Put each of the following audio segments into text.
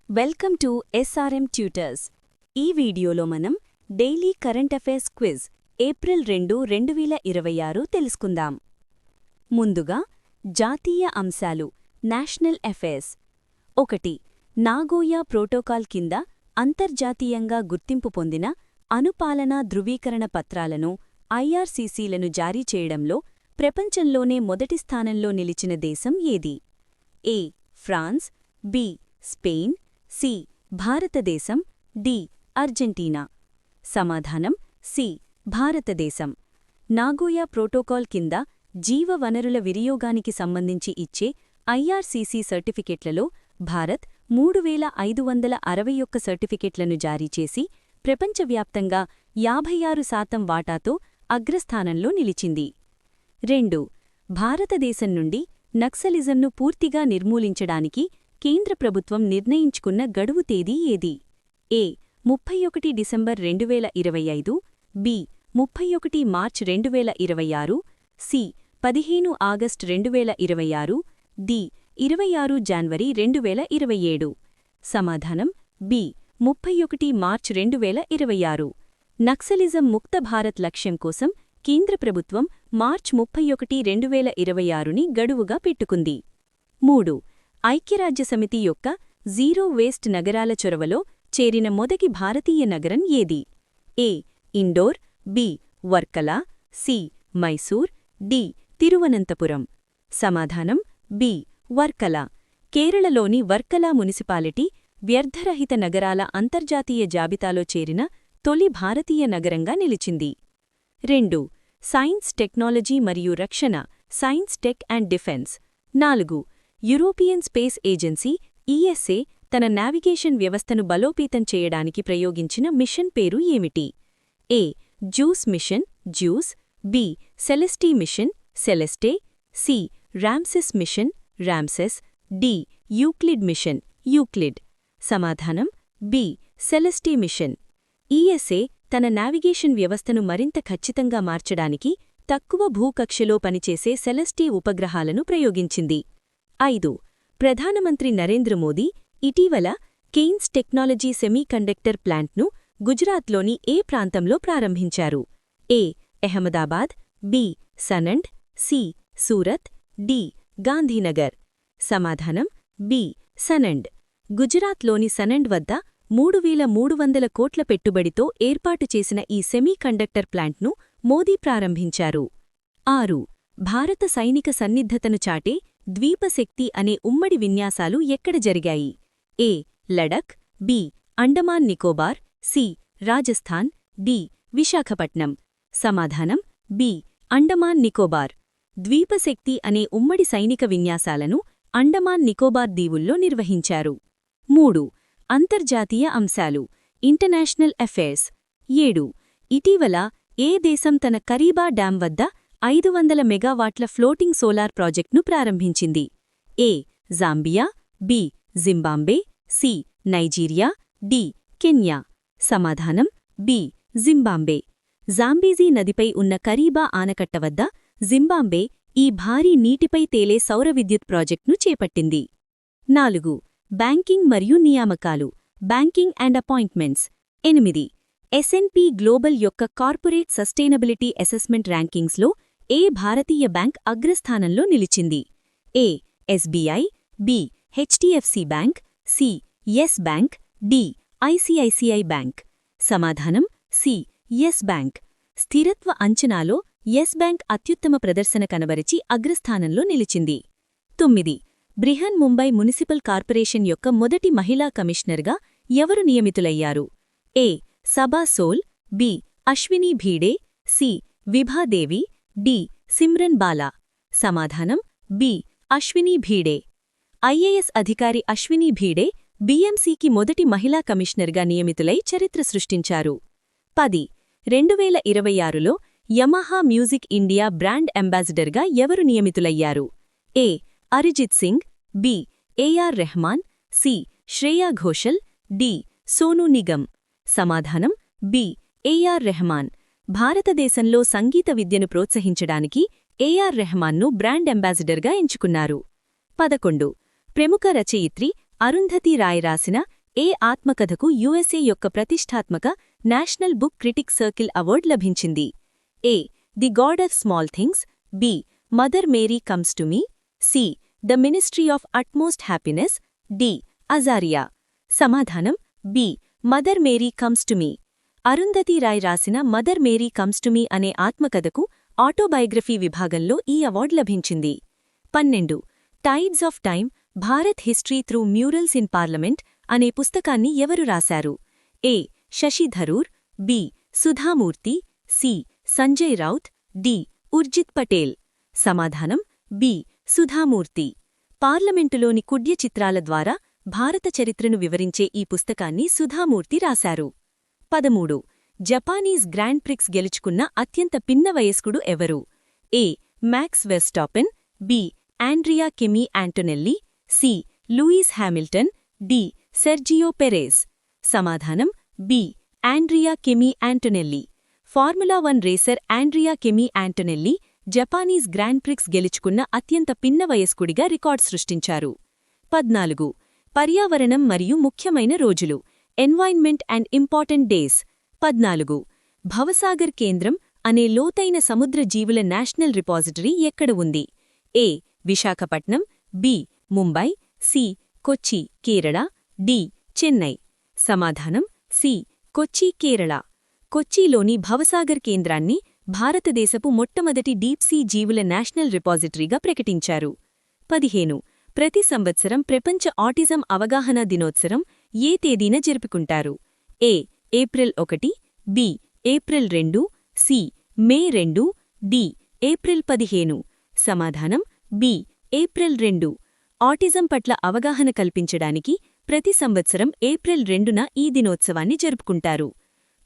Welcome to SRM tutors. ఈ వీడియోలో మనం daily current affairs quiz April 2, 2026 తెలుసుకుందాం. ముందుగా జాతీయ అంశాలు నేషనల్ అఫైర్స్. 1. నాగోయా ప్రోటోకాల్ కింద అంతర్జాతీయంగా గుర్తింపు పొందిన అనుపాలనా ధృవీకరణ పత్రాలను ఐఆర్సీసీలను జారీ చేయడంలో ప్రపంచంలోనే మొదటి స్థానంలో నిలిచిన దేశం ఏది? A. France, B. Spain, C. భారతదేశం, డి. అర్జెంటీనా. సమాధానం సి. భారతదేశం. నాగోయా ప్రోటోకాల్ కింద జీవ వనరుల వినియోగానికి సంబంధించి ఇచ్చే ఐఆర్సీసీ సర్టిఫికెట్లలో భారత్ 3561 సర్టిఫికెట్లను జారీ చేసి ప్రపంచవ్యాప్తంగా 56% వాటాతో అగ్రస్థానంలో నిలిచింది. 2. భారతదేశం నుండి నక్సలిజంను పూర్తిగా నిర్మూలించడానికి కేంద్ర ప్రభుత్వం నిర్ణయించుకున్న గడువు తేదీ ఏది? A. 31 December 2025, B. 31 March 2026, C. 15 August 2026, D. 26 జనవరి 2027. సమాధానం బి. 31 మార్చ్ 2026. నక్సలిజం ముక్త భారత్ లక్ష్యం కోసం కేంద్ర ప్రభుత్వం మార్చ్ 31, 2026ని గడువుగా పెట్టుకుంది. 3. ఐక్యరాజ్యసమితి యొక్క జీరో వేస్ట్ నగరాల చొరవలో చేరిన మొదటి భారతీయ నగరం ఏది? A. Indore, B. Varkala, C. Mysore, D. Thiruvananthapuram. సమాధానం బి. వర్కలా. కేరళలోని వర్కలా మునిసిపాలిటీ వ్యర్థరహిత నగరాల అంతర్జాతీయ జాబితాలో చేరిన తొలి భారతీయ నగరంగా నిలిచింది. 2. సైన్స్ టెక్నాలజీ మరియు రక్షణ science tech and defence. 4. European space agency ESA తన నావిగేషన్ వ్యవస్థను బలోపేతం చేయడానికి ప్రయోగించిన మిషన్ పేరు ఏమిటి? A. Juice mission Juice, B. Celeste mission Celeste, C. Ramses mission Ramses, D. Euclid mission Euclid. సమాధానం బి. Celeste mission. ఈఎస్ఏ తన నావిగేషన్ వ్యవస్థను మరింత ఖచ్చితంగా మార్చడానికి తక్కువ భూకక్షలో పనిచేసే సెలెస్టీ ఉపగ్రహాలను ప్రయోగించింది. 5. ప్రధానమంత్రి నరేంద్ర మోదీ ఇటీవల కెయిన్స్ టెక్నాలజీ సెమీకండక్టర్ ప్లాంట్ను గుజరాత్లోని ఏ ప్రాంతంలో ప్రారంభించారు? A. Ahmedabad, B. Sanand, C. Surat, D. Gandhinagar. సమాధానం బి. సనండ్. గుజరాత్లోని సనండ్ వద్ద 3300 కోట్ల పెట్టుబడితో ఏర్పాటు చేసిన ఈ సెమీకండక్టర్ ప్లాంట్ను మోదీ ప్రారంభించారు. 6. భారత సైనిక సన్నిద్ధతను చాటే ద్వీపశక్తి అనే ఉమ్మడి విన్యాసాలు ఎక్కడ జరిగాయి? A. Ladakh, B. Andaman Nicobar, C. Rajasthan, D. Visakhapatnam. సమాధానం బి. అండమాన్ నికోబార్. ద్వీపశక్తి అనే ఉమ్మడి సైనిక విన్యాసాలను అండమాన్ నికోబార్ దీవుల్లో నిర్వహించారు. 3. అంతర్జాతీయ అంశాలు ఇంటర్నేషనల్ అఫైర్స్. 7. ఇటీవల ఏ దేశం తన కరీబా డ్యాం వద్ద 500 మెగావాట్ల ఫ్లోటింగ్ సోలార్ ప్రాజెక్ట్ను ప్రారంభించింది? A. Zambia, B. Zimbabwe, C. Nigeria, D. Kenya. సమాధానం బి. జింబాబ్వే. జాంబీజీ నదిపై ఉన్న కరీబా ఆనకట్ట వద్ద జింబాబ్వే ఈ భారీ నీటిపై తేలే సౌర విద్యుత్ ప్రాజెక్ట్ను చేపట్టింది. 4. బ్యాంకింగ్ మరియు నియామకాలు banking and appointments. 8. SNP global యొక్క కార్పొరేట్ సస్టైనబిలిటీ అసెస్మెంట్ ర్యాంకింగ్స్లో ఏ భారతీయ బ్యాంక్ అగ్రస్థానంలో నిలిచింది? A. SBI, B. HDFC bank, C. Yes bank, D. ICICI bank. సమాధానం సి. Yes bank. స్థిరత్వ అంచనాలో యెస్ బ్యాంక్ అత్యుత్తమ ప్రదర్శన కనబరిచి అగ్రస్థానంలో నిలిచింది. 9. బ్రిహన్ ముంబై మునిసిపల్ కార్పొరేషన్ యొక్క మొదటి మహిళా కమిషనర్గా ఎవరు నియమితులయ్యారు? A. Saba Sol, B. Ashwini Bhide, C. Vibhadevi, D. Simran Bala. సమాధానం బి. అశ్విని భీడే. ఐఏఎస్ అధికారి అశ్విని భీడే బీఎంసీకి మొదటి మహిళా కమిషనర్గా నియమితులై చరిత్ర సృష్టించారు. 10. 2026లో యమహా మ్యూజిక్ ఇండియా బ్రాండ్ అంబాసిడర్గా ఎవరు నియమితులయ్యారు? A. Arijit Singh, B. AR Rahman, C. Shreya Ghoshal, D. Sonu Nigam. సమాధానం బి. ఏఆర్ రెహమాన్. భారతదేశంలో సంగీత విద్యను ప్రోత్సహించడానికి ఏఆర్ రెహమాన్ను బ్రాండ్ అంబాసిడర్గా ఎంచుకున్నారు. 11. ప్రముఖ రచయిత్రి అరుంధతి రాయ్ రాసిన ఏ ఆత్మకథకు యుఎస్ఏ యొక్క ప్రతిష్ఠాత్మక national book critic circle award లభించింది? A. The god of small things. B. Mother Mary comes to me. C. The ministry of utmost happiness. D. Azaria. సమాధానం B. Mother Mary comes to me. Arundhati Roy రాసిన mother Mary comes to me అనే ఆత్మకథకు autobiography విభాగంలో ఈ award లభించింది. 12. Tides of time Bharat history through murals in parliament అనే పుస్తకాన్ని ఎవరు రాశారు? A. Shashi Tharoor. B. Sudha Murthy. C. Sanjay Raut. D. Urjit Patel. సమాధానం బి. సుధామూర్తి. పార్లమెంటులోని కుడ్య చిత్రాల ద్వారా భారత చరిత్రను వివరించే ఈ పుస్తకాన్ని సుధామూర్తి రాశారు. 13. జపానీస్ గ్రాండ్ ప్రిక్స్ గెలుచుకున్న అత్యంత పిన్న వయస్కుడు ఎవరు? A. Max Verstappen. B. Andrea Kimi Antonelli. C. Lewis Hamilton. D. Sergio Perez. సమాధానం B. Andrea Kimi Antonelli. Formula 1 racer Andrea Kimi Antonelli Japanese grand prix గెలుచుకున్న అత్యంత పిన్న వయస్కుడిగా రికార్డ్ సృష్టించారు. 14. పర్యావరణం మరియు ముఖ్యమైన రోజులు ఎన్వైర్న్మెంట్ అండ్ ఇంపార్టెంట్ డేస్. 14. భవసాగర్ కేంద్రం అనే లోతైన సముద్ర జీవుల నేషనల్ రిపాజిటరీ ఎక్కడ ఉంది? ఏ. విశాఖపట్నం. బి. ముంబై. సి. కొచ్చి కేరళ. డి. చెన్నై. సమాధానం సి. కొచ్చి కేరళ. కొచ్చిలోని భవసాగర్ కేంద్రాన్ని భారతదేశపు మొట్టమొదటి డీప్సీ జీవుల నేషనల్ రిపాజిటరీగా ప్రకటించారు. 15. ప్రతి సంవత్సరం ప్రపంచ ఆటిజం అవగాహన దినోత్సవం ఏ తేదీన జరుపుకుంటారు? ఏ. ఏప్రిల్ 1. బి. ఏప్రిల్ 2. సి. మే 2. డి. ఏప్రిల్ 15. సమాధానం బి. ఏప్రిల్ 2. ఆటిజం పట్ల అవగాహన కల్పించడానికి ప్రతి సంవత్సరం ఏప్రిల్ 2న ఈ దినోత్సవాన్ని జరుపుకుంటారు.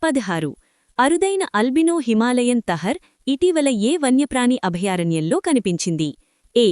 16. అరుదైన అల్బినో హిమాలయన్ తహర్ ఇటీవల ఏ వన్యప్రాణి అభయారణ్యంలో కనిపించింది? ఏ.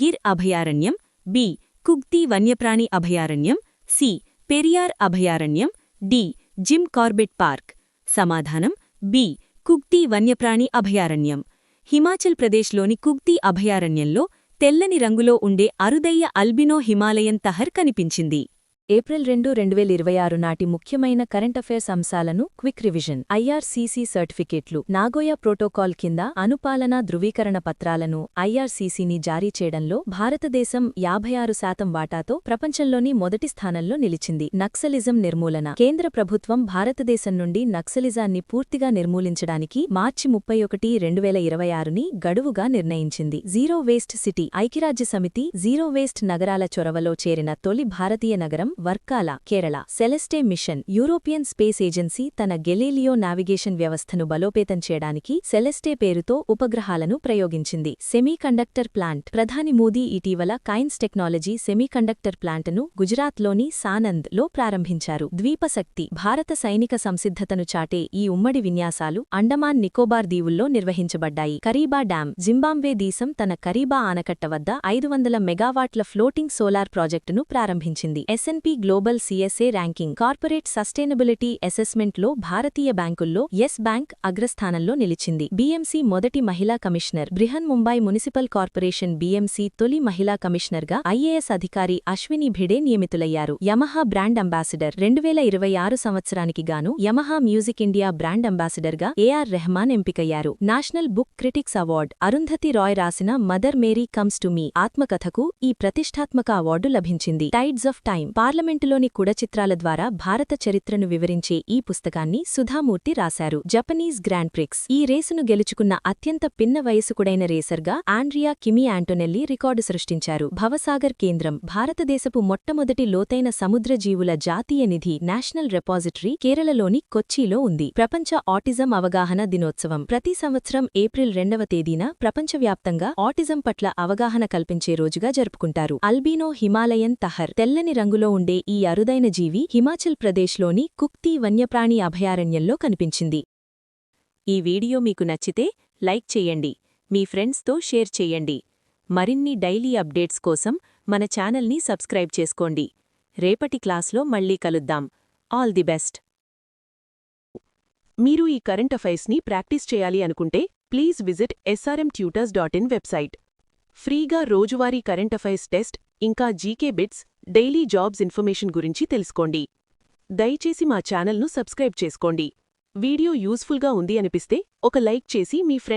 గిర్ అభయారణ్యం. బి. కుగ్తి వన్యప్రాణి అభయారణ్యం. సి. పెరియార్ అభయారణ్యం. డి. Jim Corbett park. సమాధానం బి. కుగ్తి వన్యప్రాణి అభయారణ్యం. హిమాచల్ ప్రదేశ్లోని కుగ్తి అభయారణ్యంలో తెల్లని రంగులో ఉండే అరుదయ్య అల్బినో హిమాలయన్ తహర్ కనిపించింది. ఏప్రిల్ 2, 2026 నాటి ముఖ్యమైన కరెంట్ అఫైర్స్ అంశాలను క్విక్ రివిజన్. ఐఆర్సీసీ సర్టిఫికేట్లు. నాగోయా ప్రోటోకాల్ కింద అనుపాలనా ధృవీకరణ పత్రాలను ఐఆర్సీసీని జారీ చేయడంలో భారతదేశం 56% వాటాతో ప్రపంచంలోని మొదటి స్థానంలో నిలిచింది. నక్సలిజం నిర్మూలన. కేంద్ర ప్రభుత్వం భారతదేశం నుండి నక్సలిజాన్ని పూర్తిగా నిర్మూలించడానికి మార్చి 31, 2026ని గడువుగా నిర్ణయించింది. Zero waste city. ఐక్యరాజ్యసమితి జీరో వేస్ట్ నగరాల చొరవలో చేరిన తొలి భారతీయ నగరం Varkala, Kerala. Celeste mission. European space agency తన గెలీలియో నావిగేషన్ వ్యవస్థను బలోపేతం చేయడానికి సెలెస్టే పేరుతో ఉపగ్రహాలను ప్రయోగించింది. Semiconductor plant. ప్రధాని మోదీ ఇటీవల కైన్స్ టెక్నాలజీ సెమీకండక్టర్ ప్లాంట్ను గుజరాత్లోని సానంద్ లో ప్రారంభించారు. ద్వీపశక్తి. భారత సైనిక సంసిద్ధతను చాటే ఈ ఉమ్మడి విన్యాసాలు Andaman Nicobar దీవుల్లో నిర్వహించబడ్డాయి. Kariba dam. Zimbabwe దేశం తన కరీబా ఆనకట్ట వద్ద 500 మెగావాట్ల ఫ్లోటింగ్ సోలార్ ప్రాజెక్టును ప్రారంభించింది. SNP global CSA ranking. Corporate sustainability అసెస్మెంట్లో భారతీయ బ్యాంకుల్లో యెస్ బ్యాంక్ అగ్రస్థానంలో నిలిచింది. బీఎంసీ మొదటి మహిళా commissioner. Brihan Mumbai municipal corporation BMC తొలి మహిళా కమిషనర్గా ఐఏఎస్ అధికారి అశ్విని భిడే నియమితులయ్యారు. Yamaha brand ambassador. 2026 సంవత్సరానికి గాను యమహా మ్యూజిక్ ఇండియా బ్రాండ్ అంబాసిడర్గా ఏఆర్ రెహమాన్ ఎంపికయ్యారు. National book critics award. Arundhati Roy రాసిన mother Mary comes to me ఆత్మకథకు ఈ ప్రతిష్ఠాత్మక అవార్డు లభించింది. Tides of time. పార్లమెంటులోని కుడ చిత్రాల ద్వారా భారత చరిత్రను వివరించే ఈ పుస్తకాన్ని సుధామూర్తి రాశారు. Japanese grand prix. ఈ రేసును గెలుచుకున్న అత్యంత పిన్న వయసుకుడైన రేసర్గా ఆండ్రియా కిమీ ఆంటోనెల్లి రికార్డు సృష్టించారు. భవసాగర్ కేంద్రం. భారతదేశపు మొట్టమొదటి లోతైన సముద్ర జీవుల జాతీయ నిధి నేషనల్ రిపాజిటరీ కేరళలోని కొచ్చిలో ఉంది. ప్రపంచ ఆటిజం అవగాహన దినోత్సవం. ప్రతి సంవత్సరం ఏప్రిల్ 2వ తేదీన ప్రపంచవ్యాప్తంగా ఆటిజం పట్ల అవగాహన కల్పించే రోజుగా జరుపుకుంటారు. Albino Himalayan tahr. తెల్లని రంగులో ఉండే ఈ అరుదైన జీవి హిమాచల్ ప్రదేశ్లోని కుక్తి వన్యప్రాణి అభయారణ్యంలో కనిపించింది. ఈ వీడియో మీకు నచ్చితే లైక్ చేయండి, మీ ఫ్రెండ్స్తో షేర్ చేయండి. మరిన్ని డైలీ అప్డేట్స్ కోసం మన ఛానల్ని సబ్స్క్రైబ్ చేసుకోండి. రేపటి క్లాస్లో మళ్ళీ కలుద్దాం. All the best. మీరు ఈ కరెంట్ అఫైర్స్ని ప్రాక్టీస్ చేయాలి అనుకుంటే ప్లీజ్ విజిట్ srmtutors.in వెబ్సైట్. ఫ్రీగా రోజువారీ కరెంట్ అఫైర్స్ టెస్ట్ ఇంకా GK bits, daily jobs information గురించి తెలుసుకోండి. దయచేసి మా ఛానల్ను సబ్స్క్రైబ్ చేసుకోండి. వీడియో యూస్ఫుల్గా ఉంది అనిపిస్తే ఒక లైక్ చేసి మీ ఫ్రెండ్స్